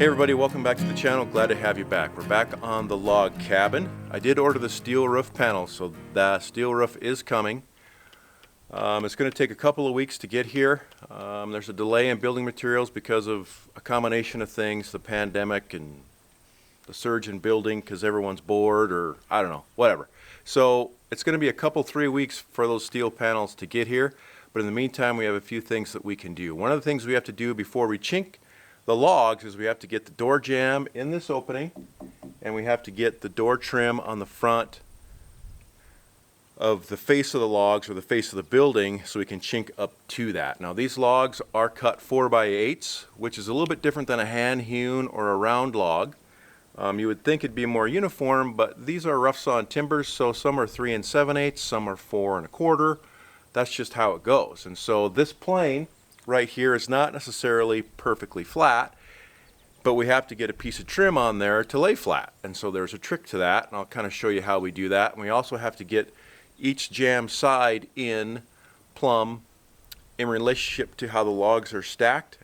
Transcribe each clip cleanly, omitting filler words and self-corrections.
Hey everybody, welcome back to the channel. Glad to have you back. We're back on the log cabin. I did order the steel roof panel, so the steel roof is coming. It's going to take a couple of weeks to get here. There's a delay in building materials because of a combination of things, the pandemic and the surge in building because everyone's bored, or I don't know, whatever. So it's going to be a couple, 3 weeks for those steel panels to get here. But in the meantime, we have a few things that we can do. One of the things we have to do before we chink the logs is we have to get the door jamb in this opening, and we have to get the door trim on the front of the face of the logs or the face of the building so we can chink up to that. Now these logs are cut 4x8s, which is a little bit different than a hand hewn or a round log. You would think it'd be more uniform, but these are rough sawn timbers, so some are 3 7/8, some are 4 1/4. That's just how it goes. And so this plane right here is not necessarily perfectly flat, but we have to get a piece of trim on there to lay flat. And so there's a trick to that, and I'll kind of show you how we do that. And we also have to get each jamb side in plumb in relationship to how the logs are stacked,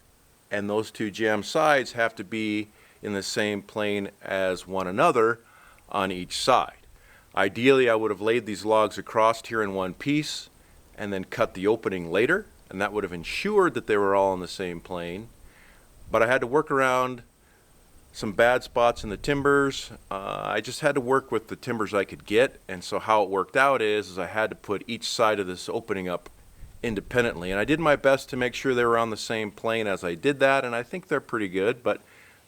and those two jamb sides have to be in the same plane as one another on each side. Ideally, I would have laid these logs across here in one piece and then cut the opening later, and that would have ensured that they were all on the same plane. But I had to work around some bad spots in the timbers. I just had to work with the timbers I could get, and so how it worked out is I had to put each side of this opening up independently, and I did my best to make sure they were on the same plane as I did that, and I think they're pretty good, but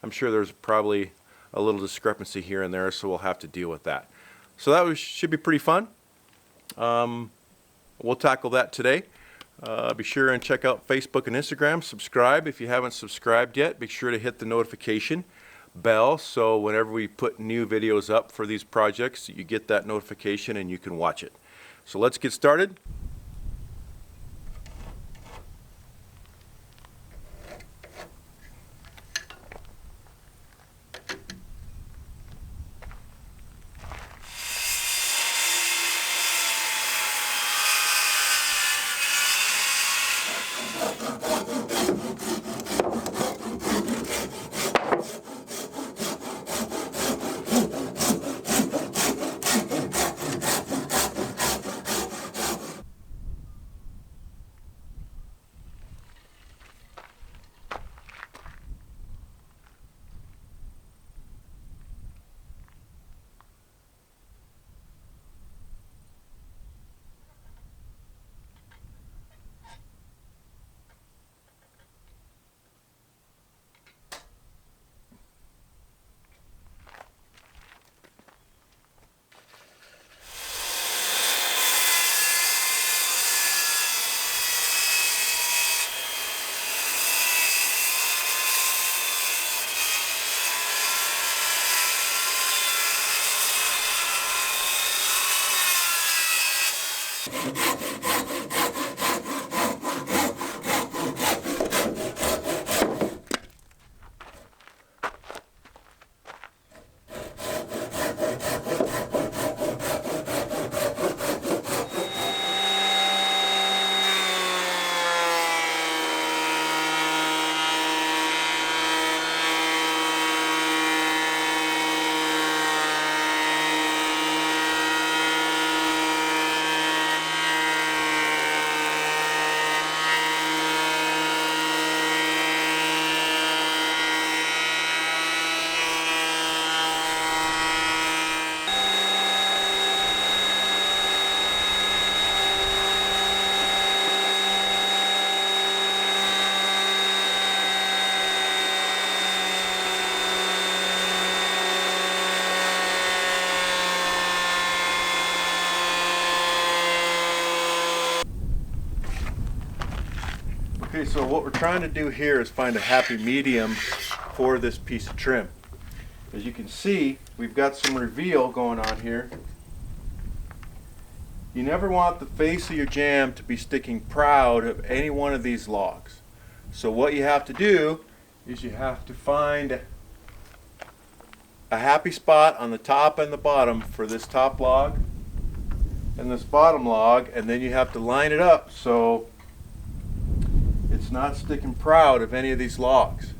I'm sure there's probably a little discrepancy here and there, so we'll have to deal with that. So that should be pretty fun. We'll tackle that today. Be sure and check out Facebook and Instagram. Subscribe if you haven't subscribed yet. Be sure to hit the notification bell so whenever we put new videos up for these projects, you get that notification and you can watch it. So let's get started. Okay, so what we're trying to do here is find a happy medium for this piece of trim. As you can see, we've got some reveal going on here. You never want the face of your jamb to be sticking proud of any one of these logs. So what you have to do is you have to find a happy spot on the top and the bottom for this top log and this bottom log, and then you have to line it up so it's not sticking proud of any of these logs.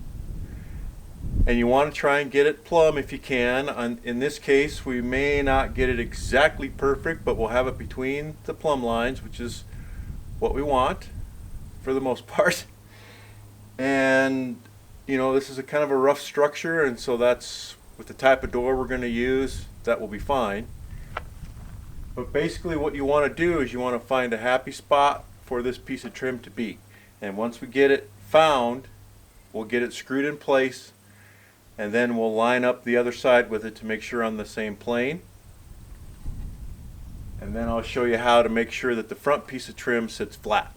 And you want to try and get it plumb if you can. In this case, we may not get it exactly perfect, but we'll have it between the plumb lines, which is what we want for the most part. And you know, this is a kind of a rough structure, and so that's with the type of door we're going to use, that will be fine. But basically what you want to do is you want to find a happy spot for this piece of trim to be. And once we get it found, we'll get it screwed in place, and then we'll line up the other side with it to make sure on the same plane. And then I'll show you how to make sure that the front piece of trim sits flat.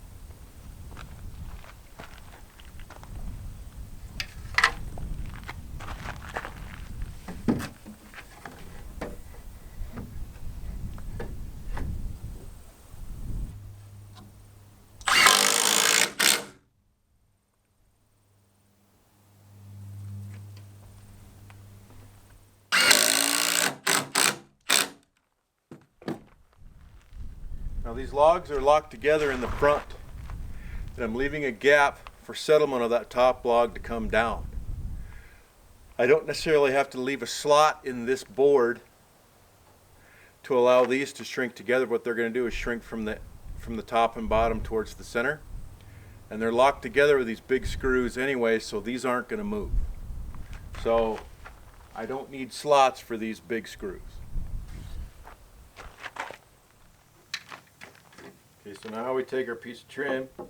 Now these logs are locked together in the front, and I'm leaving a gap for settlement of that top log to come down. I don't necessarily have to leave a slot in this board to allow these to shrink together. What they're going to do is shrink from the top and bottom towards the center, and they're locked together with these big screws anyway, so these aren't going to move. So I don't need slots for these big screws. Okay, so now we take our piece of trim and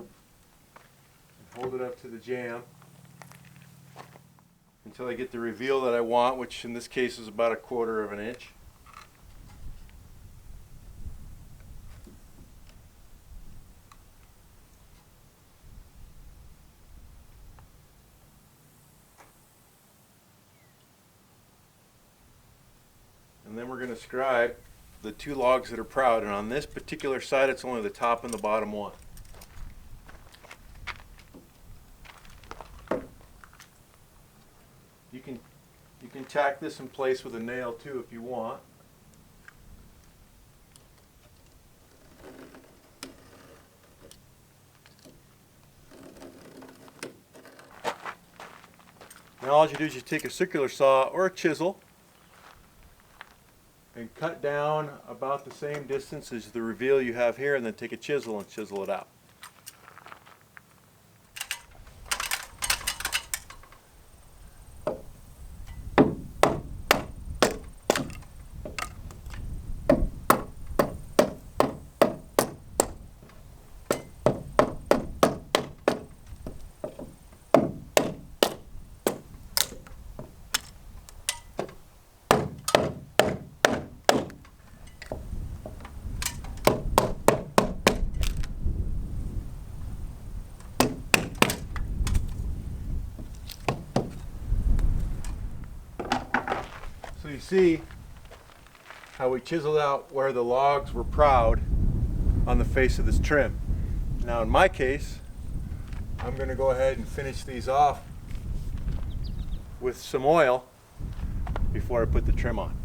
hold it up to the jamb until I get the reveal that I want, which in this case is about 1/4 of an inch. And then we're going to scribe the 2 logs that are proud, and on this particular side it's only the top and the bottom one. You can tack this in place with a nail too if you want. Now all you do is you take a circular saw or a chisel and cut down about the same distance as the reveal you have here, and then take a chisel and chisel it out. So you see how we chiseled out where the logs were proud on the face of this trim. Now in my case, I'm going to go ahead and finish these off with some oil before I put the trim on.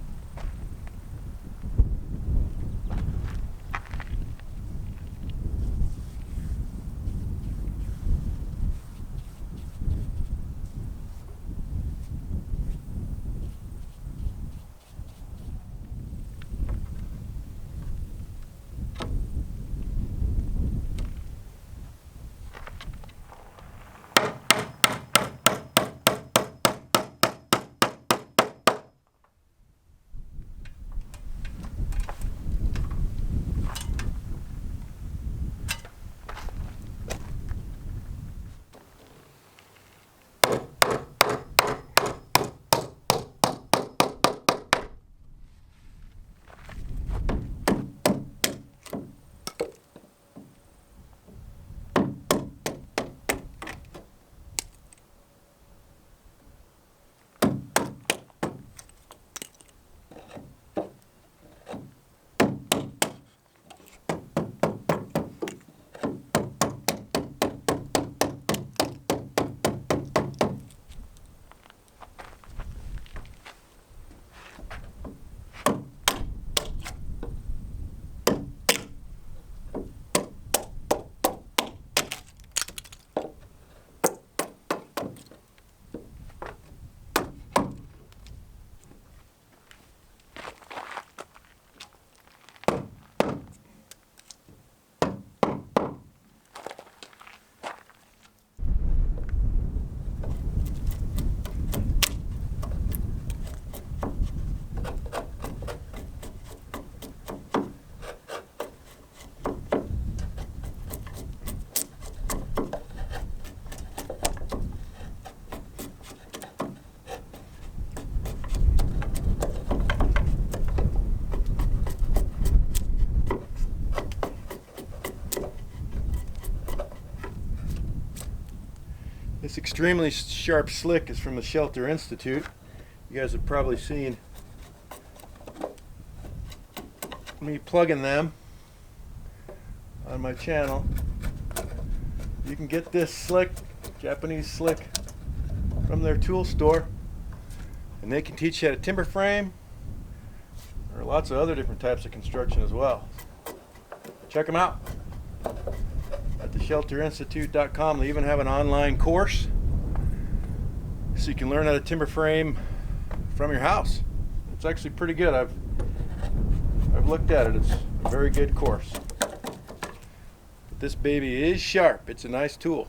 This extremely sharp slick is from the Shelter Institute. You guys have probably seen me plugging them on my channel. You can get this slick, Japanese slick, from their tool store, and they can teach you how to timber frame or lots of other different types of construction as well. Check them out at theshelterinstitute.com. They even have an online course so you can learn how to timber frame from your house. It's actually pretty good. I've looked at it. It's a very good course. But this baby is sharp. It's a nice tool.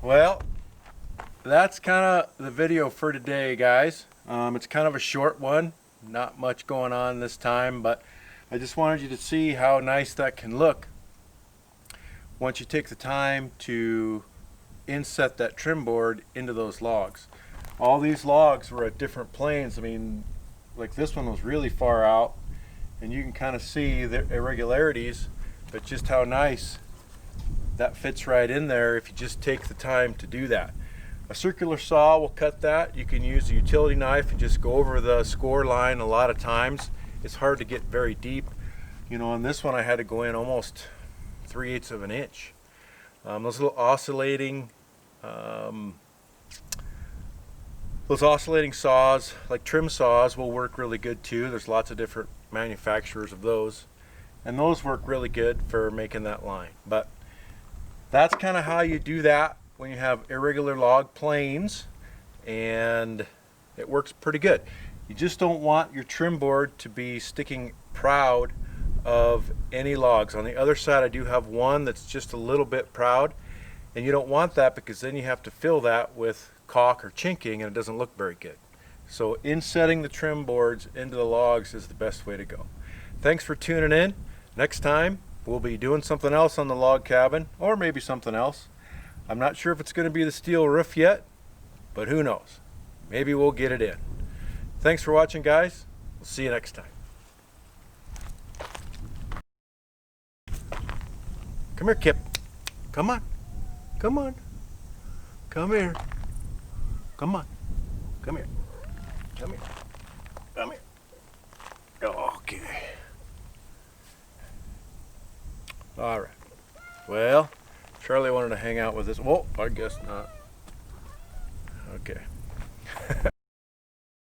Well, that's kind of the video for today, guys. It's kind of a short one, not much going on this time, but I just wanted you to see how nice that can look once you take the time to inset that trim board into those logs. All these logs were at different planes. I mean, like this one was really far out, and you can kind of see the irregularities, but just how nice that fits right in there if you just take the time to do that. A circular saw will cut that. You can use a utility knife and just go over the score line. A lot of times it's hard to get very deep. You know, on this one I had to go in almost 3/8 of an inch. Those little oscillating saws, like trim saws, will work really good too. There's lots of different manufacturers of those, and those work really good for making that line. But that's kind of how you do that when you have irregular log planes, and it works pretty good. You just don't want your trim board to be sticking proud of any logs. On the other side I do have one that's just a little bit proud, and you don't want that because then you have to fill that with caulk or chinking and it doesn't look very good. So insetting the trim boards into the logs is the best way to go. Thanks for tuning in. Next time we'll be doing something else on the log cabin, or maybe something else. I'm not sure if it's going to be the steel roof yet, but who knows? Maybe we'll get it in. Thanks for watching, guys. We'll see you next time. Come here, Kip. Come on. Come on. Come here. Come on. Come here. Come here. Come here. Okay. All right. Well, Charlie wanted to hang out with us. Well, I guess not. Okay.